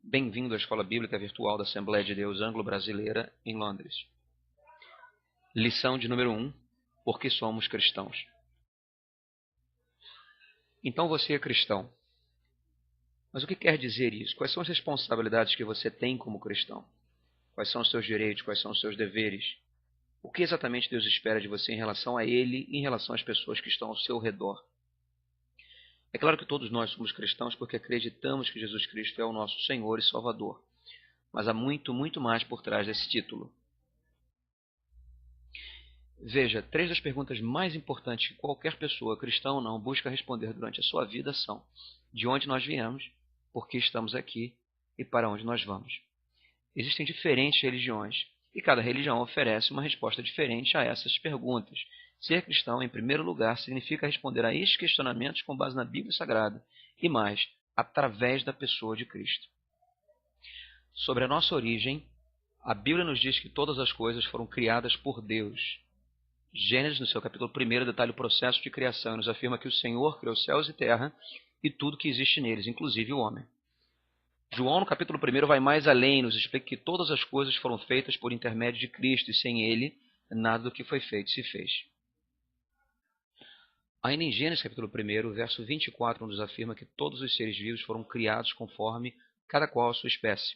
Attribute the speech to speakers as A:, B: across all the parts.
A: Bem-vindo à Escola Bíblica Virtual da Assembleia de Deus Anglo-Brasileira, em Londres. Lição de número 1. Por que somos cristãos? Então você é cristão. Mas o que quer dizer isso? Quais são as responsabilidades que você tem como cristão? Quais são os seus direitos? Quais são os seus deveres? O que exatamente Deus espera de você em relação a Ele e em relação às pessoas que estão ao seu redor? É claro que todos nós somos cristãos porque acreditamos que Jesus Cristo é o nosso Senhor e Salvador. Mas há muito, muito mais por trás desse título. Veja, 3 das perguntas mais importantes que qualquer pessoa, cristã ou não, busca responder durante a sua vida são: de onde nós viemos, por que estamos aqui e para onde nós vamos. Existem diferentes religiões e cada religião oferece uma resposta diferente a essas perguntas. Ser cristão, em primeiro lugar, significa responder a estes questionamentos com base na Bíblia Sagrada e mais, através da pessoa de Cristo. Sobre a nossa origem, a Bíblia nos diz que todas as coisas foram criadas por Deus. Gênesis, no seu capítulo 1, detalha o processo de criação e nos afirma que o Senhor criou céus e terra e tudo que existe neles, inclusive o homem. João, no capítulo 1, vai mais além e nos explica que todas as coisas foram feitas por intermédio de Cristo e sem Ele, nada do que foi feito se fez. Ainda em Gênesis, capítulo 1, verso 24, nos afirma que todos os seres vivos foram criados conforme cada qual a sua espécie.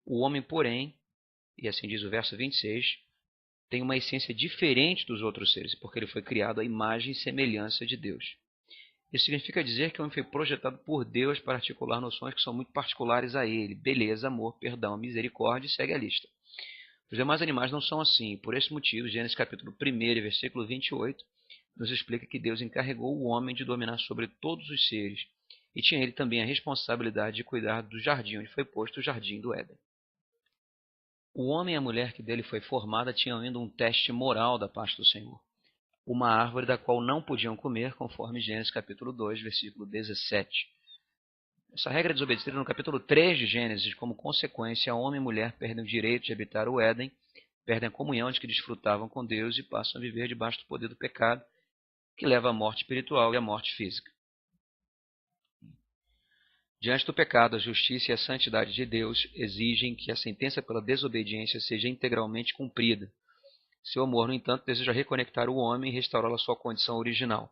A: O homem, porém, e assim diz o verso 26, tem uma essência diferente dos outros seres, porque ele foi criado à imagem e semelhança de Deus. Isso significa dizer que o homem foi projetado por Deus para articular noções que são muito particulares a ele: beleza, amor, perdão, misericórdia, e segue a lista. Os demais animais não são assim, e por esse motivo, Gênesis capítulo 1, versículo 28, nos explica que Deus encarregou o homem de dominar sobre todos os seres, e tinha ele também a responsabilidade de cuidar do jardim onde foi posto o jardim do Éden. O homem e a mulher que dele foi formada tinham ainda um teste moral da parte do Senhor: uma árvore da qual não podiam comer, conforme Gênesis capítulo 2, versículo 17. Essa regra é desobedecida no capítulo 3 de Gênesis. Como consequência, homem e mulher perdem o direito de habitar o Éden, perdem a comunhão de que desfrutavam com Deus e passam a viver debaixo do poder do pecado, que leva à morte espiritual e à morte física. Diante do pecado, a justiça e a santidade de Deus exigem que a sentença pela desobediência seja integralmente cumprida. Seu amor, no entanto, deseja reconectar o homem e restaurá-lo à sua condição original.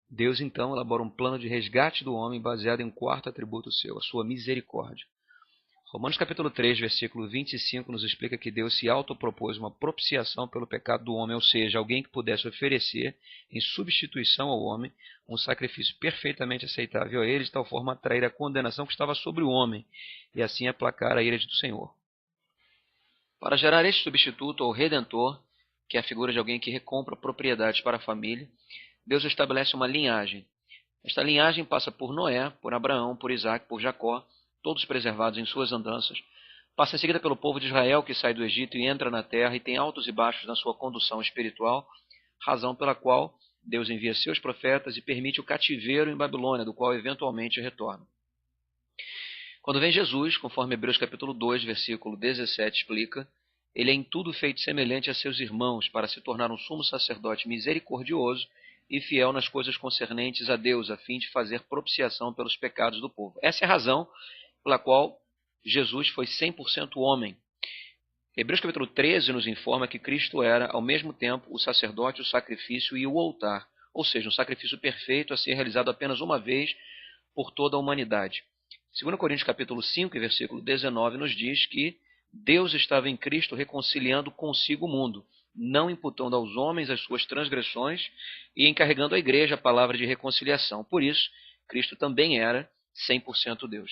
A: Deus, então, elabora um plano de resgate do homem baseado em um quarto atributo seu, a sua misericórdia. Romanos capítulo 3, versículo 25, nos explica que Deus se autopropôs uma propiciação pelo pecado do homem, ou seja, alguém que pudesse oferecer, em substituição ao homem, um sacrifício perfeitamente aceitável a ele, de tal forma a atrair a condenação que estava sobre o homem, e assim aplacar a ira do Senhor. Para gerar este substituto ou redentor, que é a figura de alguém que recompra propriedades para a família, Deus estabelece uma linhagem. Esta linhagem passa por Noé, por Abraão, por Isaac, por Jacó, todos preservados em suas andanças. Passa em seguida pelo povo de Israel, que sai do Egito e entra na terra e tem altos e baixos na sua condução espiritual, razão pela qual Deus envia seus profetas e permite o cativeiro em Babilônia, do qual eventualmente retorna. Quando vem Jesus, conforme Hebreus capítulo 2, versículo 17 explica, ele é em tudo feito semelhante a seus irmãos, para se tornar um sumo sacerdote misericordioso e fiel nas coisas concernentes a Deus, a fim de fazer propiciação pelos pecados do povo. Essa é a razão pela qual Jesus foi 100% homem. Hebreus capítulo 13 nos informa que Cristo era, ao mesmo tempo, o sacerdote, o sacrifício e o altar, ou seja, um sacrifício perfeito a ser realizado apenas uma vez por toda a humanidade. 2 Coríntios capítulo 5, versículo 19, nos diz que Deus estava em Cristo reconciliando consigo o mundo, não imputando aos homens as suas transgressões e encarregando à igreja a palavra de reconciliação. Por isso, Cristo também era 100% Deus.